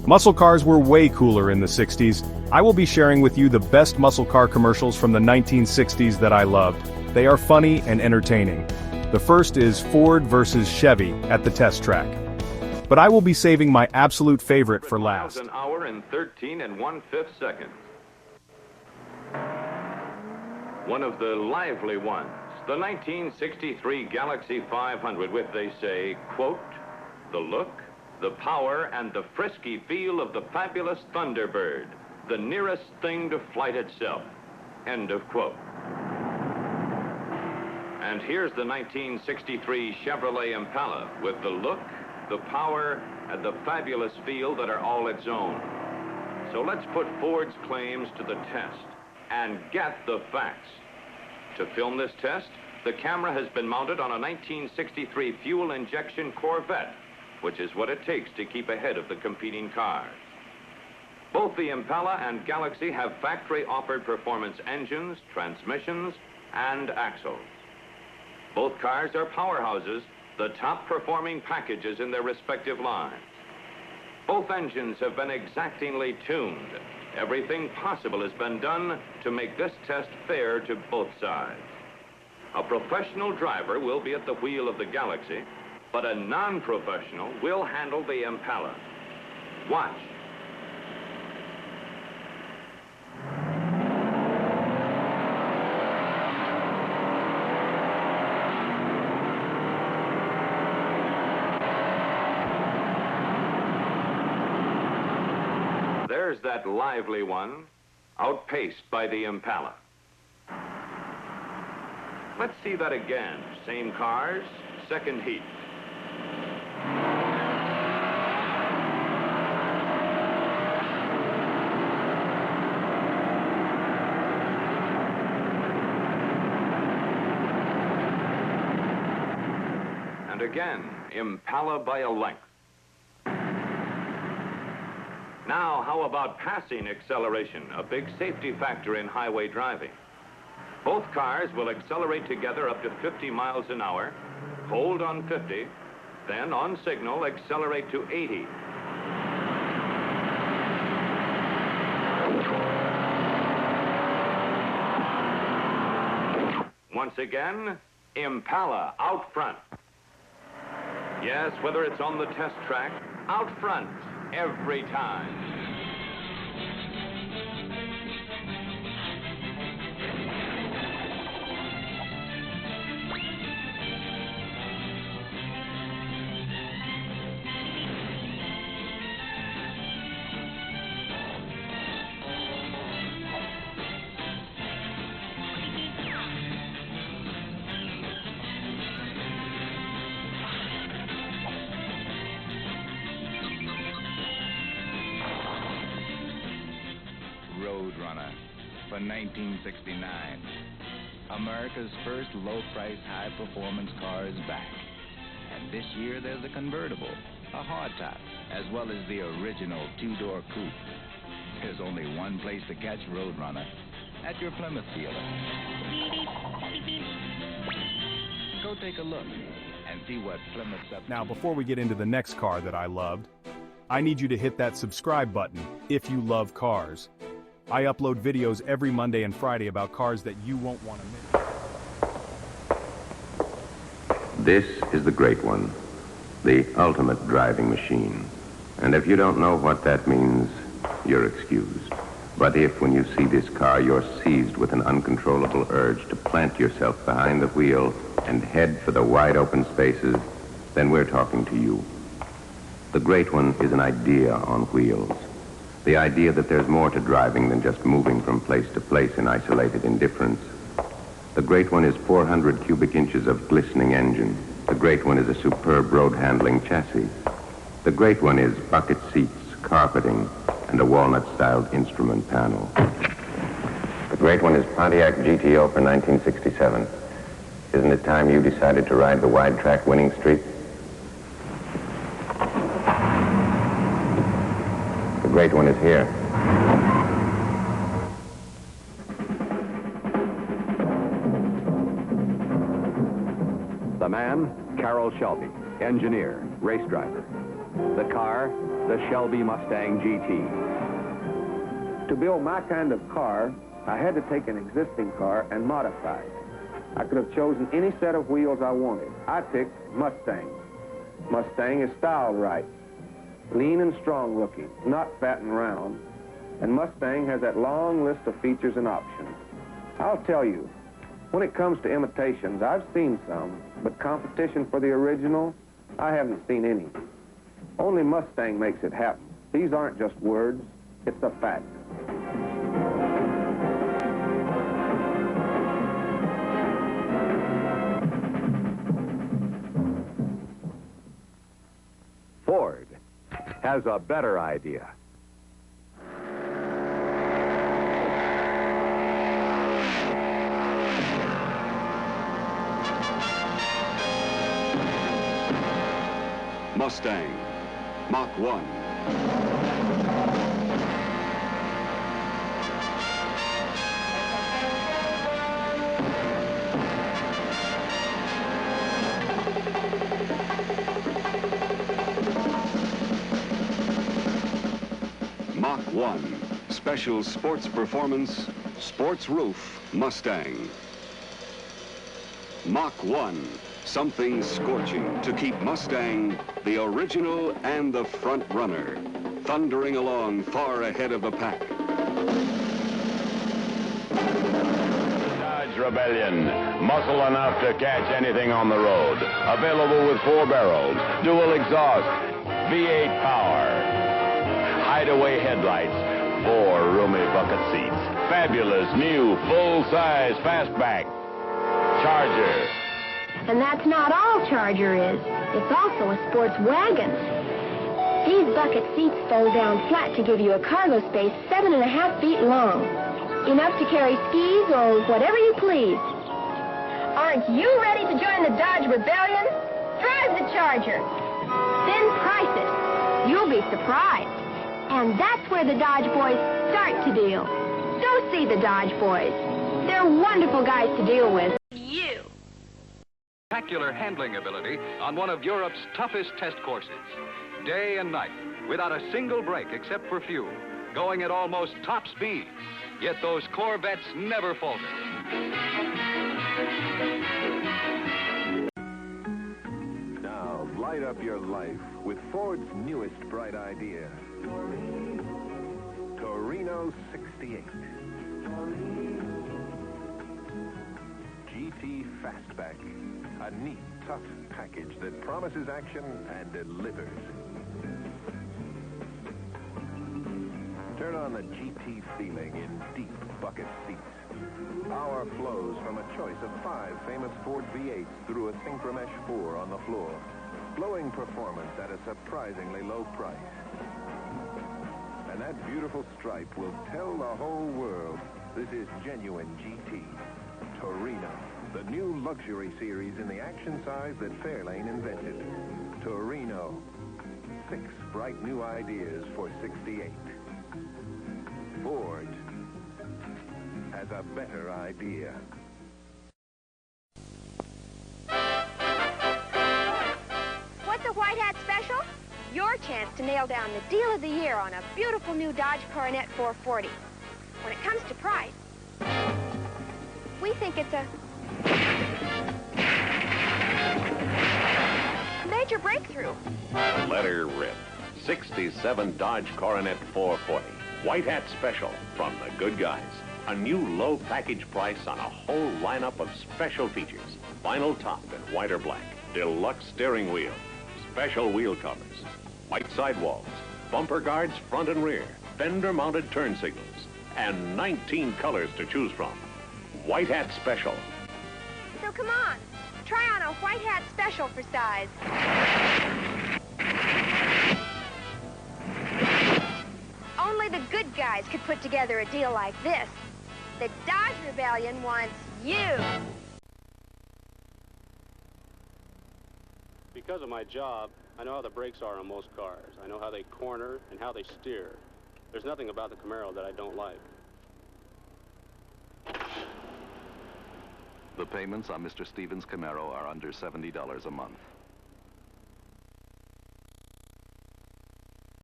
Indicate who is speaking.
Speaker 1: Muscle cars were way cooler in the 60s. I will be sharing with you the best muscle car commercials from the 1960s that I loved. They are funny and entertaining. The first is Ford versus Chevy at the test track. But I will be saving my absolute favorite for last.
Speaker 2: An hour and 13 1/5 seconds. One of the lively ones, the 1963 Galaxy 500 with, they say, quote, the look, the power, and the frisky feel of the fabulous Thunderbird, the nearest thing to flight itself, end of quote. And here's the 1963 Chevrolet Impala with the look, the power, and the fabulous feel that are all its own. So let's put Ford's claims to the test and get the facts. To film this test, the camera has been mounted on a 1963 fuel injection Corvette, which is what it takes to keep ahead of the competing cars. Both the Impala and Galaxy have factory-offered performance engines, transmissions, and axles. Both cars are powerhouses, the top-performing packages in their respective lines. Both engines have been exactingly tuned. Everything possible has been done to make this test fair to both sides. A professional driver will be at the wheel of the Galaxy, but a non-professional will handle the Impala. Watch. There's that lively one, outpaced by the Impala. Let's see that again. Same cars, second heat. And again, Impala by a length. Now, how about passing acceleration, a big safety factor in highway driving? Both cars will accelerate together up to 50 miles an hour, hold on 50, then on signal accelerate to 80. Once again, Impala out front. Yes, whether it's on the test track, out front every time.
Speaker 3: Roadrunner for 1969. America's first low-price, high-performance car is back. And this year there's a convertible, a hardtop, as well as the original two-door coupe. There's only one place to catch Roadrunner, at your Plymouth dealer. Go take a look and see what Plymouth's up to.
Speaker 1: Now, before we get into the next car that I loved, I need you to hit that subscribe button if you love cars. I upload videos every Monday and Friday about cars that you won't want to miss.
Speaker 4: This is the great one, the ultimate driving machine. And if you don't know what that means, you're excused. But if, when you see this car, you're seized with an uncontrollable urge to plant yourself behind the wheel and head for the wide open spaces, then we're talking to you. The great one is an idea on wheels. The idea that there's more to driving than just moving from place to place in isolated indifference. The great one is 400 cubic inches of glistening engine. The great one is a superb road-handling chassis. The great one is bucket seats, carpeting, and a walnut-styled instrument panel. The great one is Pontiac GTO for 1967. Isn't it time you decided to ride the wide-track winning streak? The great one is here.
Speaker 5: The man, Carroll Shelby, engineer, race driver. The car, the Shelby Mustang GT.
Speaker 6: To build my kind of car, I had to take an existing car and modify it. I could have chosen any set of wheels I wanted. I picked Mustang. Mustang is styled right, lean and strong looking, not fat and round. And Mustang has that long list of features and options. I'll tell you, when it comes to imitations, I've seen some, but competition for the original, I haven't seen any. Only Mustang makes it happen. These aren't just words, it's a fact.
Speaker 5: Ford has a better idea.
Speaker 7: Mustang, Mach 1. Mach 1, special sports performance, sports roof, Mustang. Mach 1, something scorching to keep Mustang the original and the front runner, thundering along far ahead of the pack.
Speaker 8: Dodge Rebellion, muscle enough to catch anything on the road. Available with 4 barrels, dual exhaust, V8 power. Hideaway headlights, 4 roomy bucket seats. Fabulous new full-size fastback. Charger.
Speaker 9: And that's not all Charger is. It's also a sports wagon. These bucket seats fold down flat to give you a cargo space 7.5 feet long. Enough to carry skis or whatever you please. Aren't you ready to join the Dodge Rebellion? Drive the Charger. Then price it. You'll be surprised. And that's where the Dodge boys start to deal. Go see the Dodge boys. They're wonderful guys to deal with.
Speaker 2: Spectacular handling ability on one of Europe's toughest test courses. Day and night, without a single break except for fuel, going at almost top speed. Yet those Corvettes never falter.
Speaker 10: Now, light up your life with Ford's newest bright idea. Torino 68. GT Fastback. A neat, tough package that promises action and delivers. Turn on the GT feeling in deep bucket seats. Power flows from a choice of 5 famous Ford V8s through a Synchromesh 4 on the floor. Glowing performance at a surprisingly low price. And that beautiful stripe will tell the whole world this is genuine GT. Torino. The new luxury series in the action size that Fairlane invented. Torino. 6 bright new ideas for 68. Ford has a better idea.
Speaker 9: What's a white hat special? Your chance to nail down the deal of the year on a beautiful new Dodge Coronet 440. When it comes to price, we think it's a major breakthrough.
Speaker 8: Let her rip. 67 Dodge Coronet 440. White hat special from the good guys. A new low package price on a whole lineup of special features. Vinyl top in white or black. Deluxe steering wheel. Special wheel covers. White sidewalls. Bumper guards front and rear. Fender mounted turn signals. And 19 colors to choose from. White hat special.
Speaker 9: So come on, try on a white hat special for size. Only the good guys could put together a deal like this. The Dodge Rebellion wants you.
Speaker 11: Because of my job, I know how the brakes are on most cars. I know how they corner and how they steer. There's nothing about the Camaro that I don't like.
Speaker 12: The payments on Mr. Stevens' Camaro are under $70 a month.